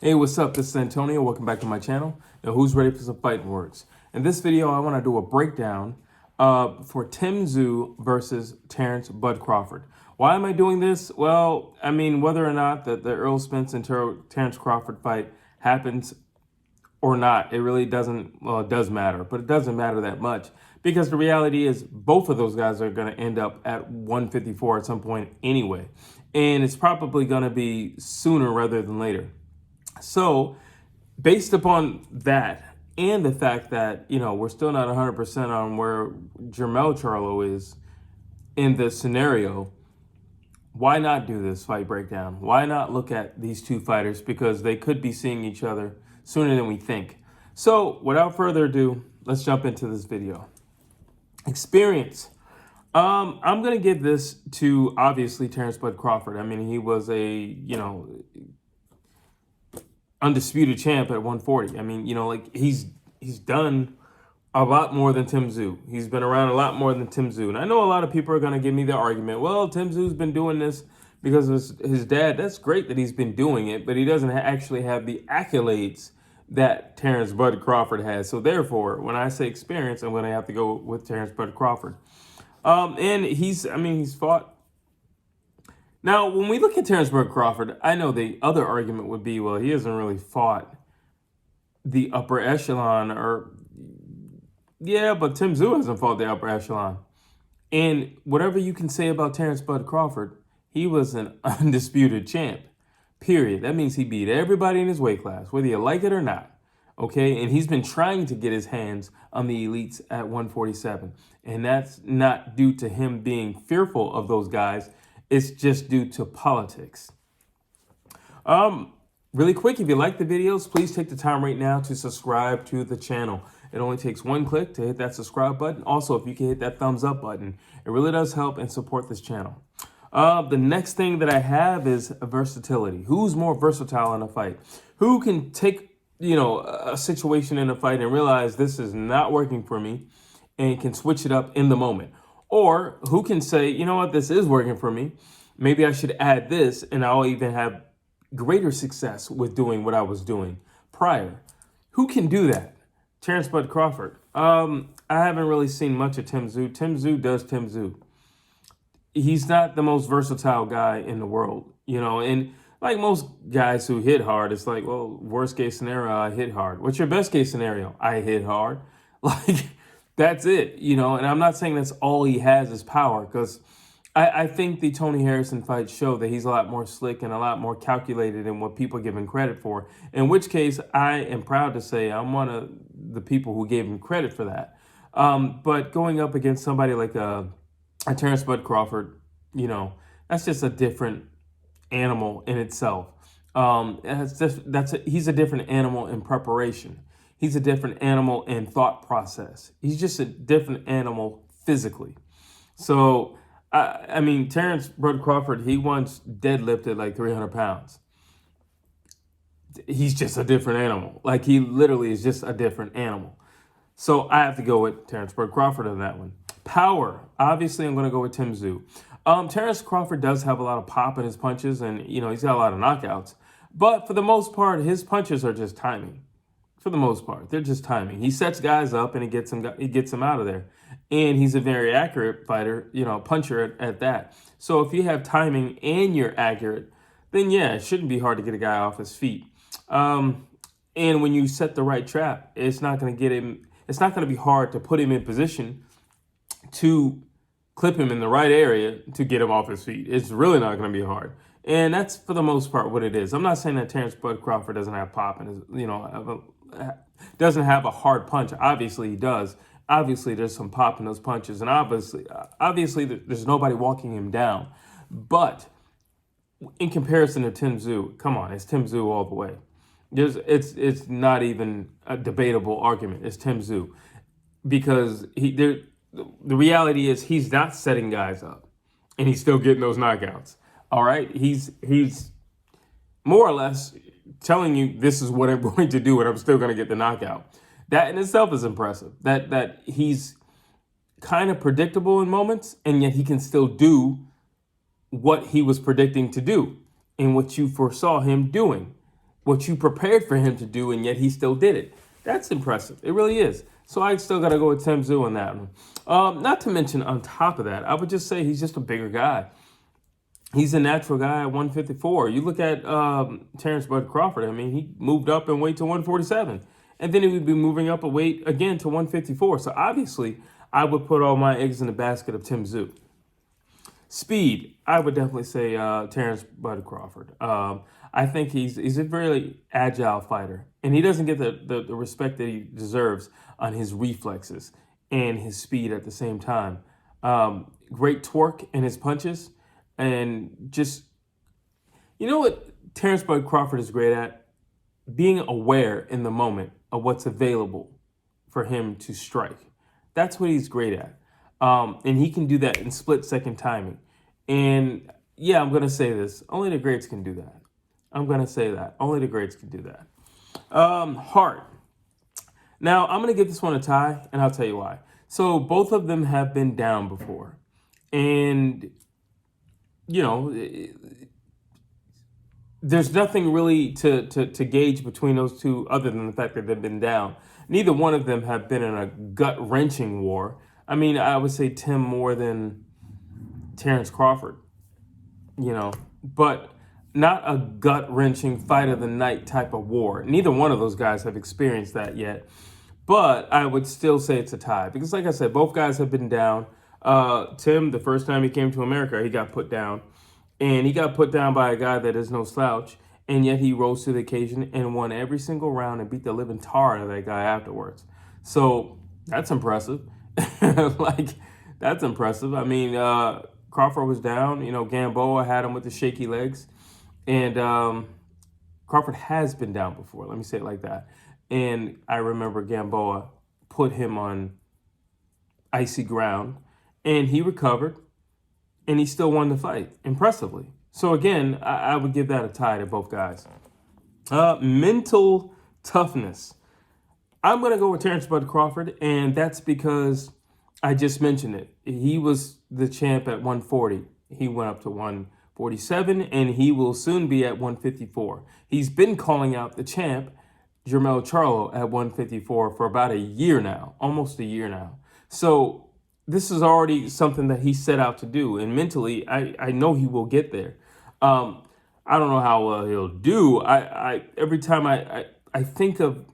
Hey, what's up? This is Antonio. Welcome back to my channel. Now, who's ready for some fighting words? In this video, I want to do a breakdown for Tim Tszyu versus Terence "Bud" Crawford. Why am I doing this? Well, I mean, whether or not the Errol Spence and Terence Crawford fight happens or not, it really doesn't, well, it does matter, but it doesn't matter that much because the reality is both of those guys are going to end up at 154 at some point anyway. And it's probably going to be sooner rather than later. So, based upon that and the fact that, we're still not 100% on where Jermell Charlo is in this scenario, why not do this fight breakdown? Why not look at these two fighters? Because they could be seeing each other sooner than we think. So, without further ado, let's jump into this video. Experience. I'm going to give this to, obviously, Terence "Bud" Crawford. I mean, he was a, undisputed champ at 140. I mean, he's done a lot more than Tim Tszyu. He's been around a lot more than Tim Tszyu. And I know a lot of people are going to give me the argument, well, Tim Tszyu's been doing this because of his dad. That's great that he's been doing it, but he doesn't actually have the accolades that Terence "Bud" Crawford has. So therefore, when I say experience, I'm going to have to go with Terence "Bud" Crawford. And he's fought. Now, when we look at Terence "Bud" Crawford, I know the other argument would be, well, he hasn't really fought the upper echelon, but Tim Tszyu hasn't fought the upper echelon. And whatever you can say about Terence "Bud" Crawford, he was an undisputed champ, period. That means he beat everybody in his weight class, whether you like it or not, okay? And he's been trying to get his hands on the elites at 147. And that's not due to him being fearful of those guys. It's just due to politics. Really quick, if you like the videos, please take the time right now to subscribe to the channel. It only takes one click to hit that subscribe button. Also, if you can hit that thumbs up button, it really does help and support this channel. The next thing that I have is versatility. Who's more versatile in a fight? Who can take, a situation in a fight and realize this is not working for me and can switch it up in the moment? Or who can say, you know what, this is working for me. Maybe I should add this and I'll even have greater success with doing what I was doing prior. Who can do that? Terence "Bud" Crawford. I haven't really seen much of Tim Tszyu. Tim Tszyu does Tim Tszyu. He's not the most versatile guy in the world, and like most guys who hit hard, it's like, well, worst case scenario, I hit hard. What's your best case scenario? I hit hard. That's it, and I'm not saying that's all he has is power, because I think the Tony Harrison fight showed that he's a lot more slick and a lot more calculated than what people give him credit for, in which case I am proud to say I'm one of the people who gave him credit for that. But going up against somebody like a Terence "Bud" Crawford, that's just a different animal in itself. He's a different animal in preparation. He's a different animal in thought process. He's just a different animal physically. So, I mean, Terence "Bud" Crawford, he once deadlifted like 300 pounds. He's just a different animal. Like, he literally is just a different animal. So I have to go with Terence "Bud" Crawford on that one. Power. Obviously, I'm going to go with Tim Tszyu. Terence Crawford does have a lot of pop in his punches, and, he's got a lot of knockouts. But for the most part, his punches are just timing. For the most part, they're just timing. He sets guys up and he gets them out of there. And he's a very accurate fighter, puncher at that. So if you have timing and you're accurate, then yeah, it shouldn't be hard to get a guy off his feet. And when you set the right trap, it's not going to be hard to put him in position to clip him in the right area to get him off his feet. It's really not going to be hard. And that's, for the most part, what it is. I'm not saying that Terence "Bud" Crawford doesn't have pop and doesn't have a hard punch. Obviously, he does. Obviously, there's some pop in those punches. And obviously, there's nobody walking him down. But in comparison to Tim Tszyu, come on, it's Tim Tszyu all the way. It's not even a debatable argument. It's Tim Tszyu. Because the reality is he's not setting guys up. And he's still getting those knockouts. All right? He's more or less telling you this is what I'm going to do and I'm still going to get the knockout. That in itself is impressive. That he's kind of predictable in moments, and yet he can still do what he was predicting to do and what you foresaw him doing. what you prepared for him to do, and yet he still did it. That's impressive. It really is. So I still got to go with Tim Tszyu on that one. Not to mention, on top of that, I would just say he's just a bigger guy. He's a natural guy at 154. You look at Terence Bud Crawford. I mean, he moved up in weight to 147. And then he would be moving up a weight again to 154. So obviously, I would put all my eggs in the basket of Tim Tszyu. Speed, I would definitely say Terence Bud Crawford. I think he's a very agile fighter, and he doesn't get the respect that he deserves on his reflexes and his speed at the same time. Great torque in his punches, and just, you know what Terence Bud Crawford is great at? Being aware in the moment of what's available for him to strike. That's what he's great at. And he can do that in split-second timing. And yeah, I'm going to say this. Only the greats can do that. I'm going to say that. Only the greats can do that. Hart. Now, I'm going to give this one a tie, and I'll tell you why. So both of them have been down before. And, you know, there's nothing really to gauge between those two other than the fact that they've been down. Neither one of them have been in a gut-wrenching war. I mean, I would say Tim more than Terence Crawford, you know, but not a gut-wrenching fight of the night type of war. Neither one of those guys have experienced that yet, but I would still say it's a tie because, like I said, both guys have been down. Tim, the first time he came to America, he got put down, and he got put down by a guy that is no slouch, and yet he rose to the occasion and won every single round and beat the living tar out of that guy afterwards. So that's impressive. Like, that's impressive. I mean, Crawford was down. You know, Gamboa had him with the shaky legs. And Crawford has been down before. Let me say it like that. And I remember Gamboa put him on icy ground. And he recovered. And he still won the fight impressively. So, again, I would give that a tie to both guys. Mental toughness. I'm going to go with Terence Bud Crawford, and that's because I just mentioned it. He was the champ at 140. He went up to 147, and he will soon be at 154. He's been calling out the champ, Jermell Charlo, at 154 for about a year now, almost a year now. So this is already something that he set out to do, and mentally, I know he will get there. I don't know how well he'll do. Every time I think of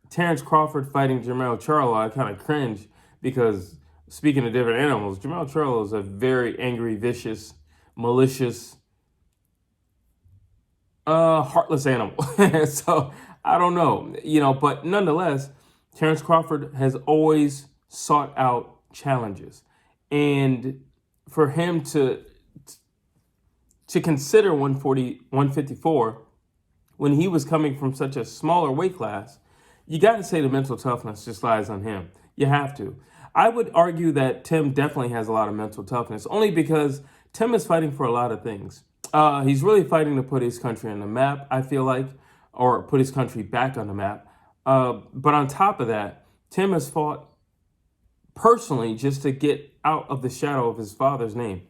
Terence Crawford fighting Jermell Charlo, I kind of cringe because, speaking of different animals, Jermell Charlo is a very angry, vicious, malicious, heartless animal. So I don't know, you know, but nonetheless, Terence Crawford has always sought out challenges, and for him to consider 154 when he was coming from such a smaller weight class, you got to say the mental toughness just lies on him. You have to. I would argue that Tim definitely has a lot of mental toughness, only because Tim is fighting for a lot of things. He's really fighting to put his country on the map, I feel like, or put his country back on the map. But on top of that, Tim has fought personally just to get out of the shadow of his father's name.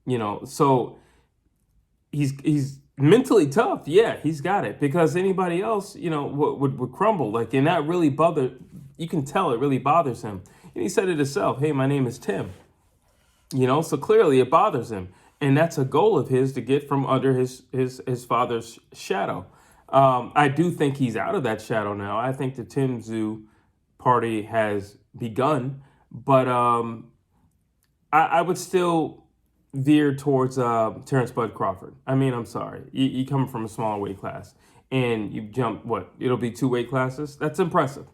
You know, so he's mentally tough. Yeah, he's got it, because anybody else, you know, would crumble. Like, and that really you can tell it really bothers him. And he said it himself, hey, my name is Tim. You know, so clearly it bothers him. And that's a goal of his, to get from under his father's shadow. I do think he's out of that shadow now. I think the Tim Tszyu party has begun. But I would still veer towards Terence Bud Crawford. I mean, I'm sorry. You come from a smaller weight class, and you jump, it'll be 2 weight classes? That's impressive.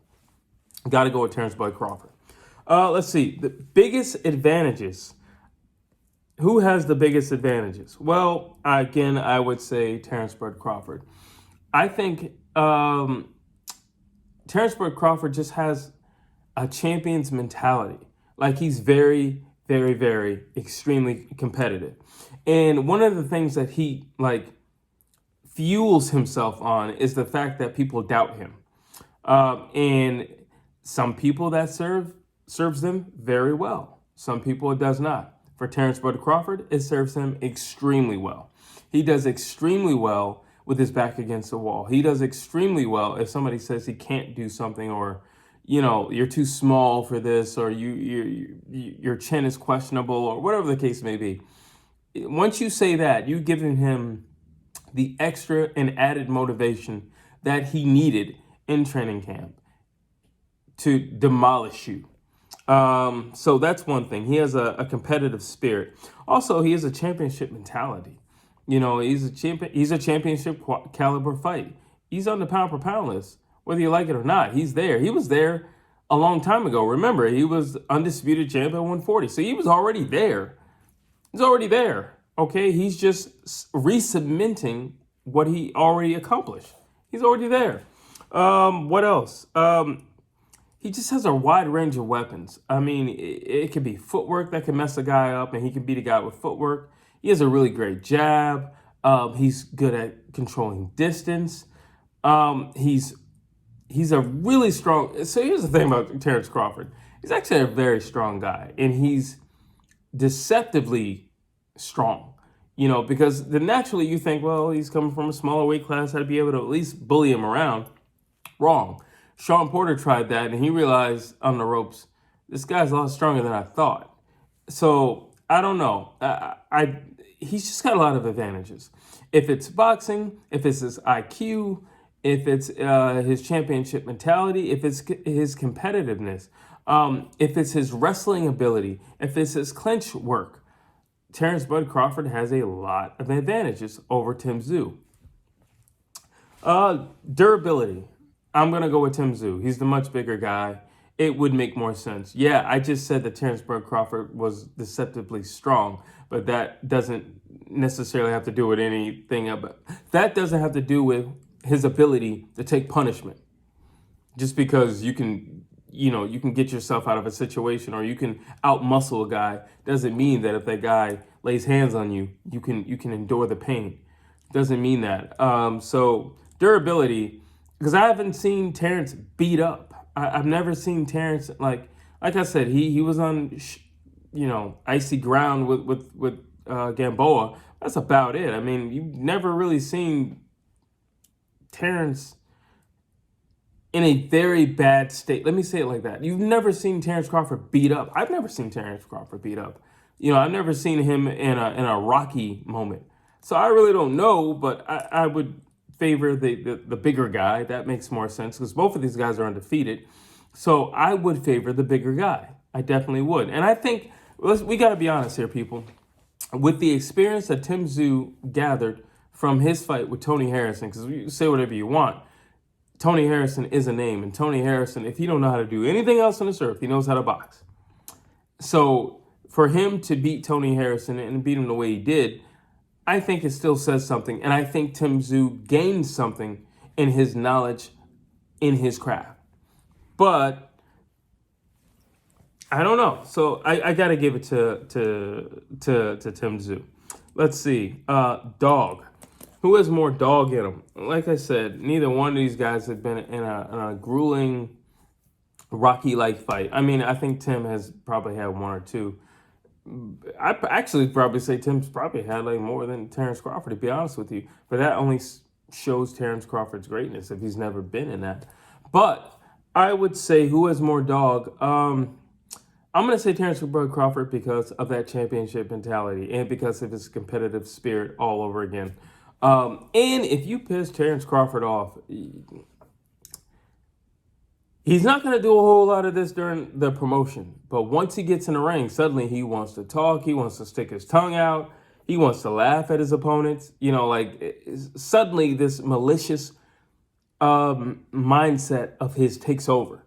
Got to go with Terence Bud Crawford. Let's see. The biggest advantages. Who has the biggest advantages? Well, again, I would say Terence Bud Crawford. I think Terence Bud Crawford just has a champion's mentality. Like, he's very, very, very extremely competitive. And one of the things that he, fuels himself on is the fact that people doubt him. And some people that serves them very well. Some people it does not. For Terence Bud Crawford, it serves him extremely well. He does extremely well with his back against the wall. He does extremely well if somebody says he can't do something, or you're too small for this, or your chin is questionable, or whatever the case may be. Once you say that, you've given him the extra and added motivation that he needed in training camp to demolish you. So that's one thing. He has a competitive spirit. Also, he has a championship mentality. He's a champion. He's a championship caliber fight. He's on the pound per pound list, whether you like it or not. He's there. He was there a long time ago. Remember, he was undisputed champ at 140. So he was already there. He's already there. Okay, he's just re-cementing what he already accomplished. He's already there. What else? He just has a wide range of weapons. I mean, it could be footwork that can mess a guy up, and he can beat a guy with footwork. He has a really great jab. He's good at controlling distance. He's a really strong. So here's the thing about Terence Crawford. He's actually a very strong guy, and he's deceptively strong. Because naturally you think, well, he's coming from a smaller weight class, I'd be able to at least bully him around. Wrong. Sean Porter tried that, and he realized on the ropes, this guy's a lot stronger than I thought. So I don't know. He's just got a lot of advantages. If it's boxing, if it's his IQ, if it's his championship mentality, if it's his competitiveness, if it's his wrestling ability, if it's his clinch work, Terence Bud Crawford has a lot of advantages over Tim Tszyu. Durability. I'm going to go with Tim Tszyu. He's the much bigger guy. It would make more sense. Yeah, I just said that Terence Bud Crawford was deceptively strong, but that doesn't necessarily have to do with anything. That doesn't have to do with his ability to take punishment. Just because you can get yourself out of a situation, or you can outmuscle a guy, doesn't mean that if that guy lays hands on you, you can endure the pain. Doesn't mean that. So durability, because I haven't seen Terence beat up. I've never seen Terence, like I said, he was on icy ground with Gamboa. That's about it. I mean, you've never really seen Terence in a very bad state. Let me say it like that. You've never seen Terence Crawford beat up. I've never seen Terence Crawford beat up. I've never seen him in a rocky moment. So I really don't know, but I would favor the bigger guy. That makes more sense because both of these guys are undefeated. So I would favor the bigger guy. I definitely would. And I think we got to be honest here, people. With the experience that Tim Tszyu gathered from his fight with Tony Harrison, because you say whatever you want, Tony Harrison is a name. And Tony Harrison, if he don't know how to do anything else on this earth, he knows how to box. So for him to beat Tony Harrison and beat him the way he did, I think it still says something. And I think Tim Tszyu gained something in his knowledge, in his craft. But I don't know. So I got to give it to Tim Tszyu. Let's see. Dog. Who has more dog in him? Like I said, neither one of these guys have been in a grueling, Rocky-like fight. I mean, I think Tim has probably had one or two. I actually probably say Tim's probably had like more than Terence Crawford, to be honest with you. But that only shows Terence Crawford's greatness if he's never been in that. But I would say who has more dog. I'm going to say Terence Crawford because of that championship mentality and because of his competitive spirit all over again. And if you piss Terence Crawford off, he's not going to do a whole lot of this during the promotion. But once he gets in the ring, suddenly he wants to talk. He wants to stick his tongue out. He wants to laugh at his opponents. Suddenly this malicious mindset of his takes over.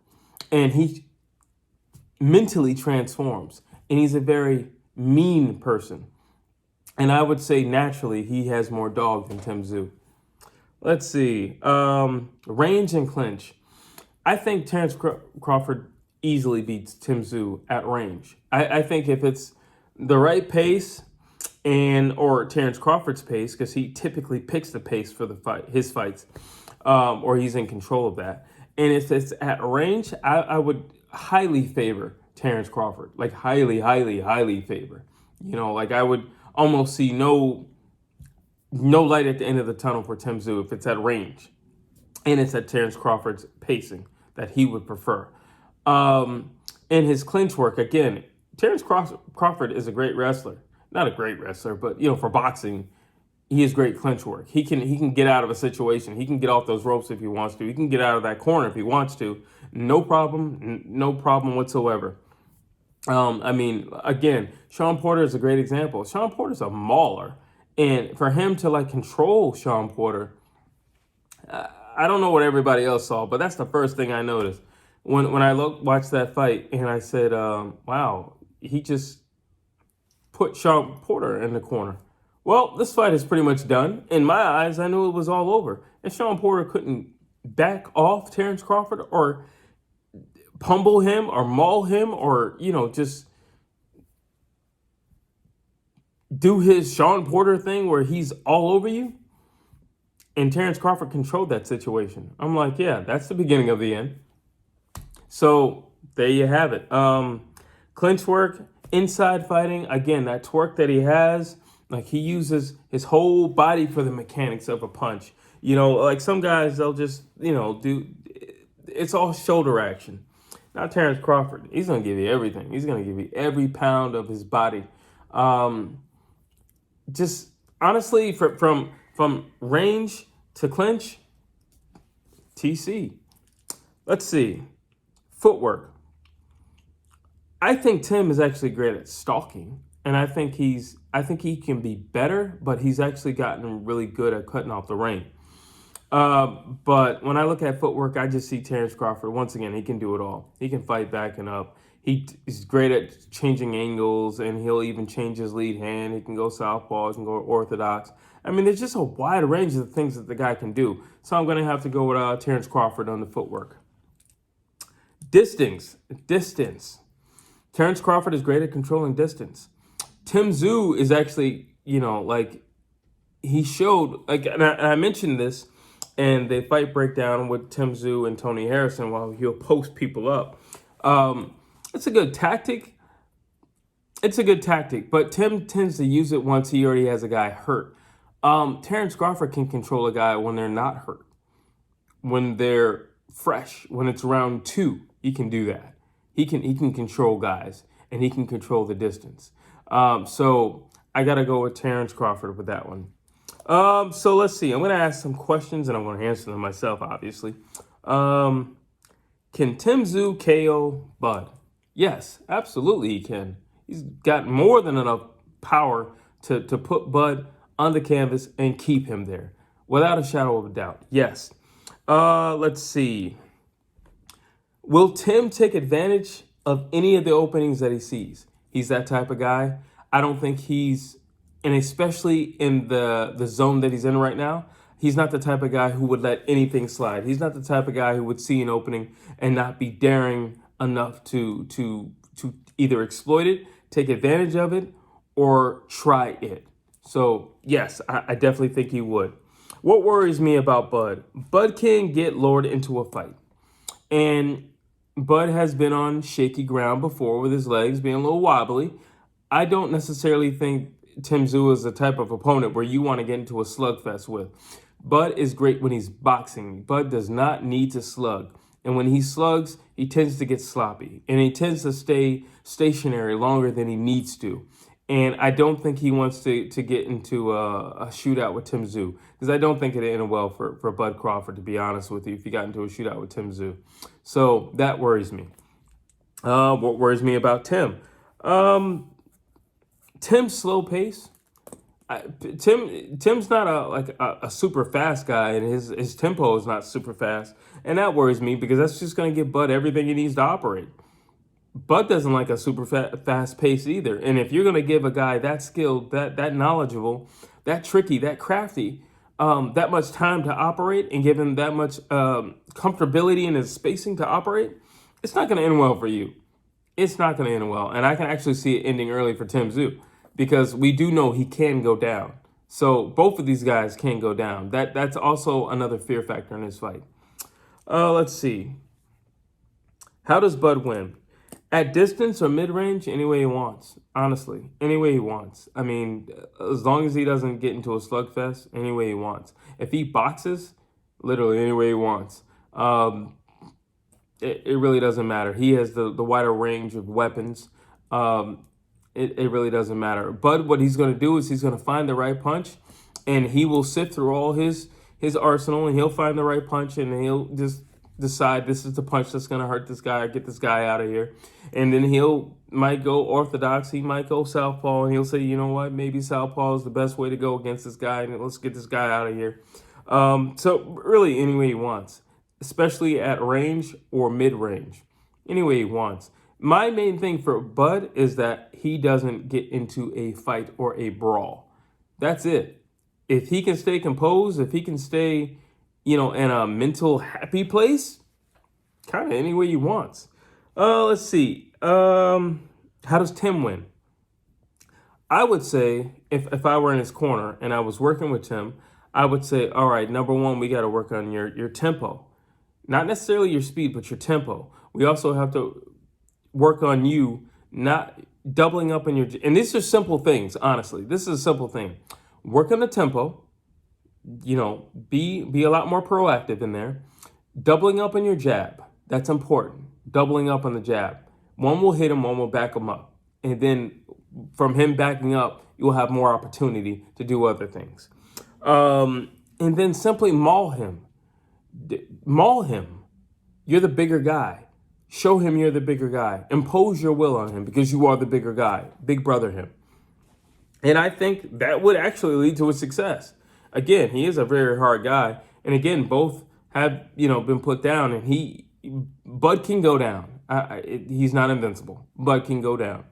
And he mentally transforms. And he's a very mean person. And I would say naturally he has more dog than Tim Tszyu. Let's see. Range and clinch. I think Terence Crawford easily beats Tim Tszyu at range. I think if it's the right pace or Terence Crawford's pace, because he typically picks the pace for his fights, or he's in control of that. And if it's at range, I would highly favor Terence Crawford. Like highly, highly, highly favor. I would almost see no no light at the end of the tunnel for Tim Tszyu if it's at range. And it's at Terence Crawford's pacing that he would prefer. In his clinch work, again, Terence Crawford is a great wrestler. Not a great wrestler, but, for boxing, he has great clinch work. He can get out of a situation. He can get off those ropes if he wants to. He can get out of that corner if he wants to. No problem whatsoever. Again, Shawn Porter is a great example. Shawn Porter's a mauler. And for him to, control Shawn Porter, I don't know what everybody else saw, but that's the first thing I noticed. When I watched that fight, and I said, wow, he just put Shawn Porter in the corner. Well, this fight is pretty much done. In my eyes, I knew it was all over. And Shawn Porter couldn't back off Terence Crawford or pummel him or maul him or, just do his Shawn Porter thing where he's all over you. And Terence Crawford controlled that situation. I'm like, yeah, that's the beginning of the end. So there you have it. Clinch work, inside fighting. Again, that twerk that he has, he uses his whole body for the mechanics of a punch. Some guys, they'll just, it's all shoulder action. Now Terence Crawford, he's going to give you everything. He's going to give you every pound of his body. Just honestly, from range to clinch, TC. Let's see. Footwork. I think Tim is actually great at stalking, and I think he can be better, but he's actually gotten really good at cutting off the rein. But when I look at footwork, I just see Terence Crawford. Once again, he can do it all. He can fight back and up. He's great at changing angles, and he'll even change his lead hand. He can go southpaw, he can go orthodox. There's just a wide range of things that the guy can do. So I'm going to have to go with Terence Crawford on the footwork. Distance. Terence Crawford is great at controlling distance. Tim Tszyu is actually, he showed, and I mentioned this in the fight breakdown with Tim Tszyu and Tony Harrison while he'll post people up. It's a good tactic. But Tim tends to use it once he already has a guy hurt. Terence Crawford can control a guy when they're not hurt, when they're fresh, when it's round 2. He can do that. He can control guys, and he can control the distance. So I got to go with Terence Crawford with that one. So let's see. I'm going to ask some questions, and I'm going to answer them myself, obviously. Can Tim Tszyu KO Bud? Yes, absolutely he can. He's got more than enough power to put Bud on the canvas and keep him there, without a shadow of a doubt. Yes. Let's see. Will Tim take advantage of any of the openings that he sees? He's that type of guy. I don't think he's, and especially in the zone that he's in right now, he's not the type of guy who would let anything slide. He's not the type of guy who would see an opening and not be daring enough to either exploit it, take advantage of it, or try it. So, yes, I definitely think he would. What worries me about Bud? Bud can get lured into a fight. And Bud has been on shaky ground before with his legs being a little wobbly. I don't necessarily think Tim Tszyu is the type of opponent where you want to get into a slugfest with. Bud is great when he's boxing. Bud does not need to slug. And when he slugs, he tends to get sloppy. And he tends to stay stationary longer than he needs to. And I don't think he wants to get into a shootout with Tim Tszyu, because I don't think it'd end well for Bud Crawford, to be honest with you, if he got into a shootout with Tim Tszyu. So that worries me. What worries me about Tim? Tim's slow pace. Tim's not a super fast guy, and his tempo is not super fast. And that worries me, because that's just going to give Bud everything he needs to operate. Bud doesn't like a super fast pace either. And if you're going to give a guy that skilled, that knowledgeable, that tricky, that crafty, that much time to operate and give him that much comfortability in his spacing to operate, it's not going to end well for you. It's not going to end well. And I can actually see it ending early for Tim Tszyu, because we do know he can go down. So both of these guys can go down. That's also another fear factor in this fight. Let's see. How does Bud win? At distance or mid-range, any way he wants. Honestly, any way he wants. I mean, as long as he doesn't get into a slugfest, any way he wants. If he boxes, literally any way he wants. It really doesn't matter. He has the wider range of weapons. It really doesn't matter. But what he's going to do is he's going to find the right punch, and he will sift through all his arsenal, and he'll find the right punch, and he'll just decide this is the punch that's going to hurt this guy or get this guy out of here. And then might go orthodox, he might go southpaw, and he'll say, you know what, maybe southpaw is the best way to go against this guy, and let's get this guy out of here. So really any way he wants, especially at range or mid-range, any way he wants. My main thing for Bud is that he doesn't get into a fight or a brawl. That's it. If he can stay composed, if he can stay, in a mental happy place, kind of any way he wants. Let's see. How does Tim win? I would say if I were in his corner and I was working with Tim, I would say, all right, number one, we got to work on your tempo. Not necessarily your speed, but your tempo. We also have to work on you not doubling up on and these are simple things, honestly. This is a simple thing. Work on the tempo, be a lot more proactive in there. Doubling up on your jab, that's important. Doubling up on the jab. One will hit him, one will back him up. And then from him backing up, you'll have more opportunity to do other things. And then simply maul him. Maul him. You're the bigger guy. Show him you're the bigger guy. Impose your will on him because you are the bigger guy. Big brother him. And I think that would actually lead to a success. Again, he is a very hard guy. And again, both have, been put down, and Bud can go down. He's not invincible. Bud can go down.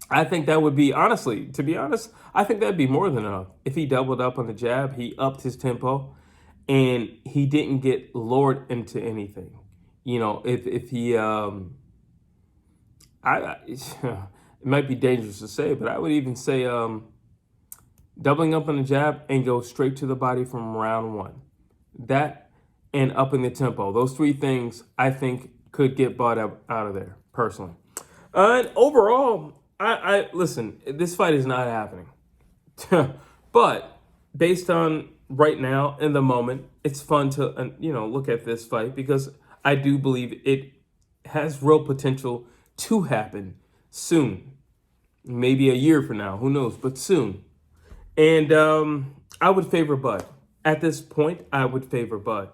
I think that would be, honestly, to be honest, I think that'd be more than enough. If he doubled up on the jab, he upped his tempo, and he didn't get lured into anything. If he, it might be dangerous to say, but I would even say doubling up on the jab and go straight to the body from round one. That and upping the tempo. Those three things I think could get Bud out of there, personally. And overall, I listen, this fight is not happening. But based on right now, in the moment, it's fun to, look at this fight because I do believe it has real potential to happen soon. Maybe a year from now, who knows, but soon. And I would favor Bud. At this point, I would favor Bud.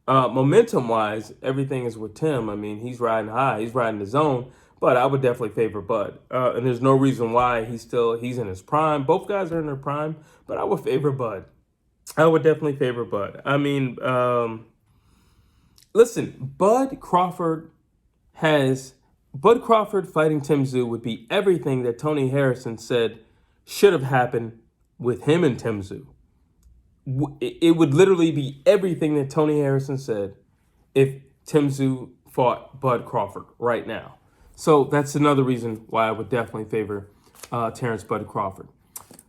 Momentum-wise, everything is with Tim. I mean, he's riding high. He's riding the zone. But I would definitely favor Bud. And there's no reason why he's in his prime. Both guys are in their prime. But I would favor Bud. I would definitely favor Bud. I mean, listen, Bud Crawford fighting Tim Tszyu would be everything that Tony Harrison said should have happened with him and Tim Tszyu. It would literally be everything that Tony Harrison said if Tim Tszyu fought Bud Crawford right now. So that's another reason why I would definitely favor Terence Bud Crawford.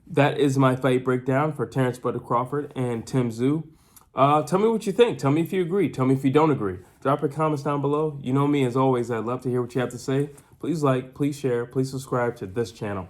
That is my fight breakdown for Terence Bud Crawford and Tim Tszyu. Tell me what you think. Tell me if you agree. Tell me if you don't agree. Drop your comments down below. You know me, as always, I'd love to hear what you have to say. Please like, please share, please subscribe to this channel.